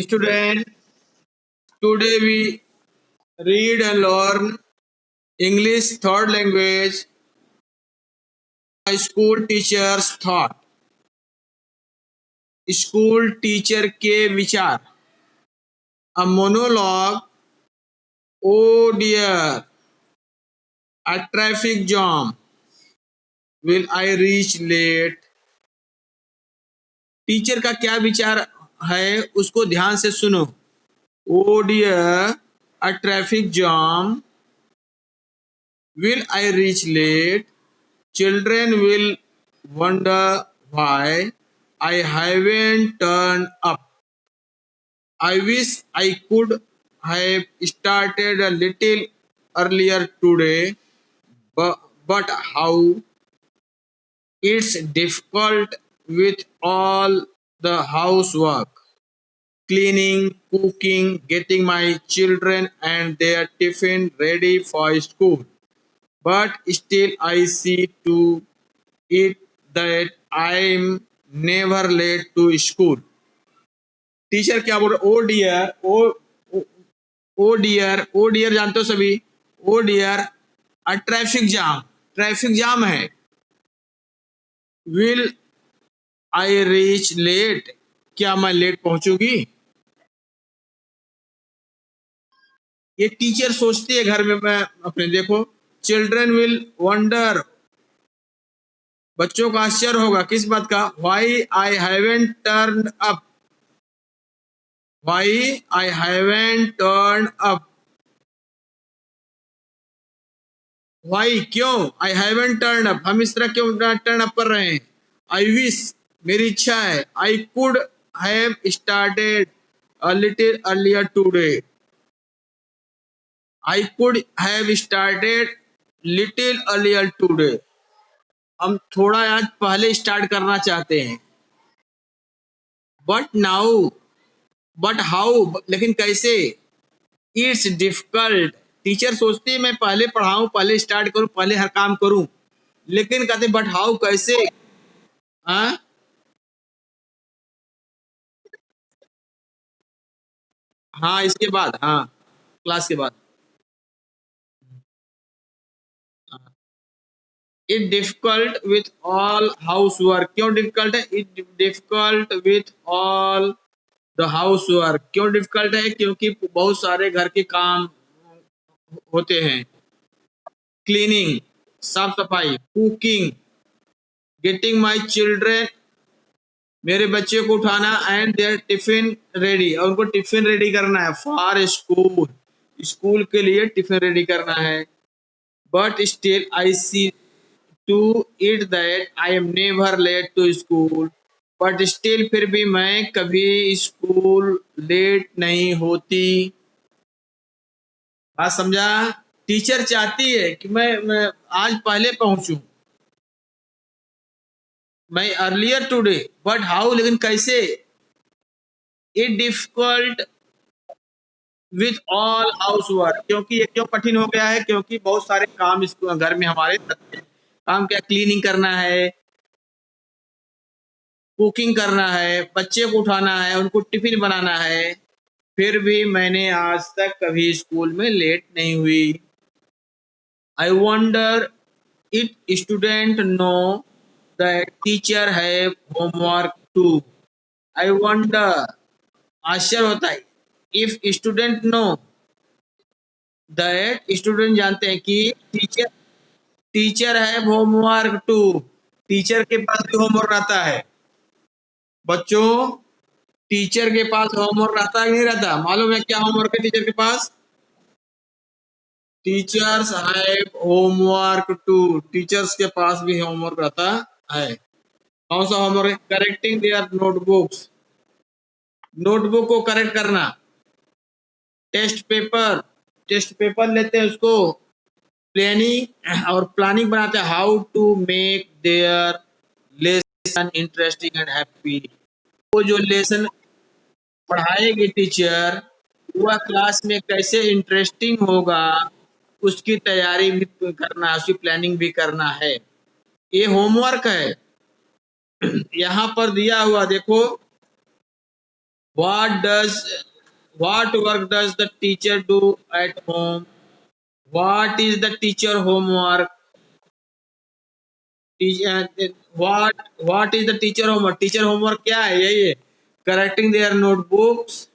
Student, today we read and learn English third language. My school teacher's thought. School teacher के विचार. A monologue. Oh dear, a traffic jam. Will I reach late? Teacher का क्या विचार है उसको ध्यान से सुनो. Oh dear, a traffic jam. Will I reach late? Children will wonder why I haven't turned up. I wish I could have started a little earlier today, but how? It's difficult with all the housework, cleaning, cooking, getting my children and their tiffin ready for school. But still I see to it that I'm never late to school. Teacher क्या बोल रहे? Oh dear, oh dear, oh dear जानते हो सभी. Oh dear, a traffic jam. Traffic jam है. Will I reach late, क्या मैं late पहुंचूंगी? ये टीचर सोचती है घर में. मैं अपने देखो, चिल्ड्रन विल वंडर, बच्चों का आश्चर्य होगा किस बात का? Why I haven't turn up. Why I haven't turn up. Why, क्यों? आई हैवंट टर्न अप, हम इस तरह क्यों टर्न अप कर रहे हैं? आई विश, मेरी इच्छा है. I could have started a little earlier today. I could have started little earlier today. हम थोड़ा आज पहले स्टार्ट करना चाहते हैं. बट नाउ, बट हाउ, लेकिन कैसे? It's difficult. टीचर सोचती है मैं पहले पढ़ाऊं, पहले स्टार्ट करूं, पहले हर काम करूं, लेकिन कहते बट हाउ, कैसे? हाँ, हाँ, इसके बाद, हाँ, क्लास के बाद. It difficult with all house work. क्यों डिफिकल्ट है? It difficult with all the house work. क्यों डिफिकल्ट है? क्योंकि बहुत सारे घर के काम होते हैं. क्लीनिंग, साफ सफाई. कुकिंग, गेटिंग माई चिल्ड्रेन, मेरे बच्चे को उठाना. एंड देयर टिफिन रेडी, और उनको टिफिन रेडी करना है. फॉर स्कूल, स्कूल के लिए टिफिन रेडी करना है. But still I see to it that I am never late to school. But still, फिर भी मैं कभी स्कूल लेट नहीं होती. बात समझा? टीचर चाहती है कि मैं आज पहले पहुंचूं, मैं अर्लियर टुडे. बट हाउ, लेकिन कैसे? It difficult with all house work. क्योंकि ये क्यों कठिन हो गया है? क्योंकि बहुत सारे काम इस घर में हमारे काम. क्या? क्लीनिंग करना है, कुकिंग करना है, बच्चे को उठाना है, उनको टिफिन बनाना है. फिर भी मैंने आज तक कभी स्कूल में लेट नहीं हुई. I wonder it student know that teacher have homework too. I wonder, आश्चर्य होता है. If student know that, student जानते हैं कि टीचर, टीचर है होमवर्क टू, टीचर के पास भी होमवर्क रहता है. बच्चों, टीचर के पास होमवर्क रहता है कि नहीं रहता? मालूम है क्या होमवर्क है टीचर के पास? Teachers have homework too, teachers के पास भी होमवर्क रहता है. कौन सा होमवर्क है? करेक्टिंग देयर नोटबुक्स, नोटबुक को करेक्ट करना. टेस्ट पेपर, टेस्ट पेपर लेते हैं, उसको प्लानिंग और प्लानिंग बनाते हैं. How to make their lesson interesting and happy. वो जो लेसन पढ़ाएगी टीचर, वह क्लास में कैसे इंटरेस्टिंग होगा, उसकी तैयारी भी करना है, उसकी प्लानिंग भी करना है. ये होमवर्क है. यहाँ पर दिया हुआ देखो, what work does the teacher do at home? What is the teacher homework? What is the teacher homework? Teacher homework क्या है? यही है, correcting their notebooks,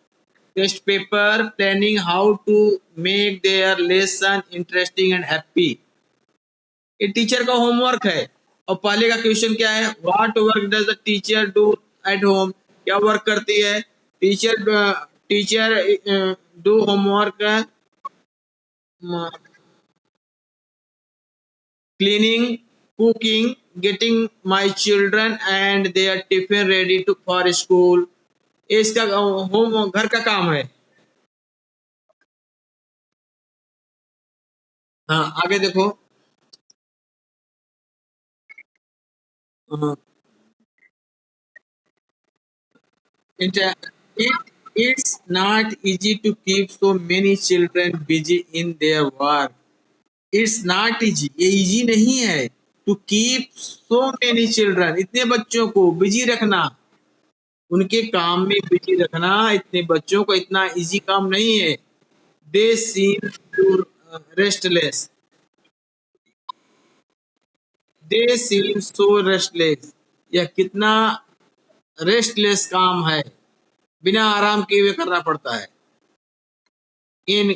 test paper, planning how to make their lesson interesting and happy. ये teacher का homework है। और पहले का क्वेश्चन क्या है? What work does the teacher do at home? क्या वर्क करती है teacher? Teacher do homework, cleaning, cooking, getting my children and their tiffin ready to for school. इसका होम घर का काम है। हाँ, आगे देखो। हाँ, it, it's not easy to keep so many children busy in their work. It's not easy, ये easy नहीं है। To keep so many children, इतने बच्चों को बिजी रखना, उनके काम में बिजी रखना, इतने बच्चों को इतना इजी काम नहीं है। They seem to restless. They seem so restless. यह कितना रेस्टलेस काम है, बिना आराम किए हुए करना पड़ता है। In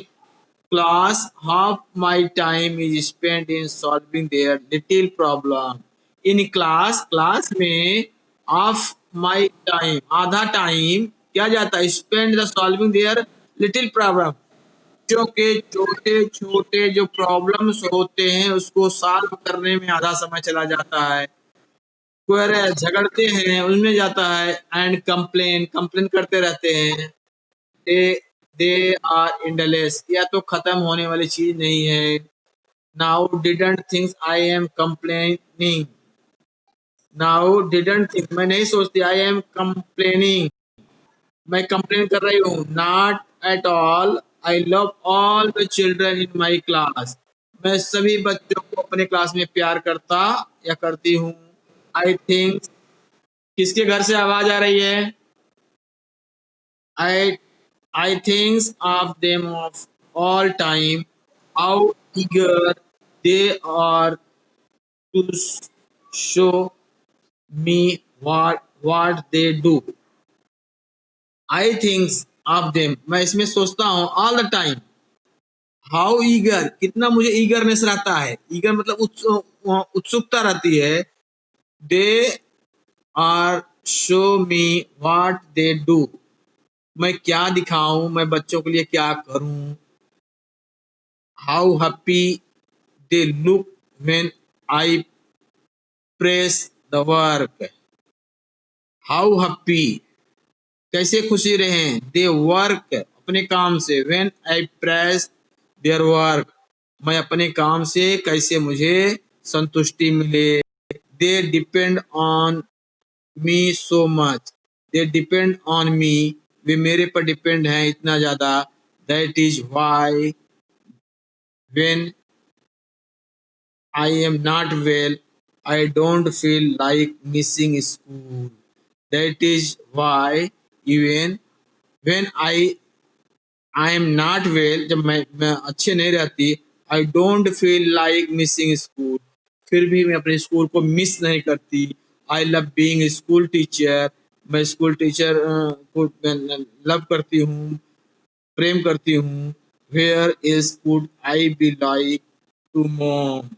class, half my time is spent in solving their little problem. In class में half my time, आधा टाइम क्या जाता है? Spend the solving their little problem. बच्चों के छोटे छोटे जो प्रॉब्लम्स होते हैं उसको सॉल्व करने में आधा समय चला जाता है। कोई झगड़ते हैं उनमें जाता है। एंड कंप्लेन करते रहते हैं। दे दे आर इंडलेस, या तो खत्म होने वाली चीज नहीं है। Now didn't think I am complaining. Now didn't think, मैं नहीं सोचती। आई एम कंप्लेनिंग, मैं कंप्लेन कर रही हूँ। Not at all, I love all the children in my class, मैं सभी बच्चों को अपने क्लास में प्यार करता या करती हूँ। आई थिंक, किसके घर से आवाज आ रही है? I I think of them of all time, how eager they are to show me what they do. I think of them, मैं इसमें सोचता हूँ all the time. How eager, कितना मुझे eagerness रहता है। eager मतलब उत्सुकता रहती है। They are show me what they do, मैं क्या दिखाऊं, मैं बच्चों के लिए क्या करूं। How happy they look when I press the work. How happy, कैसे खुशी रहें। दे वर्क, अपने काम से। When I press their work, मैं अपने काम से कैसे मुझे संतुष्टि मिले। They depend on me so much, they depend on me, वे मेरे पर डिपेंड हैं इतना ज्यादा। That is why when I am not well, I don't feel like missing school. That is why even when I am not well, जब मैं अच्छे नहीं रहती, I don't feel like missing school, फिर भी मैं अपने स्कूल को मिस नहीं करती। I love being a school teacher, मैं स्कूल टीचर को लव करती हूँ, प्रेम करती हूँ। Where is could I be like to mom?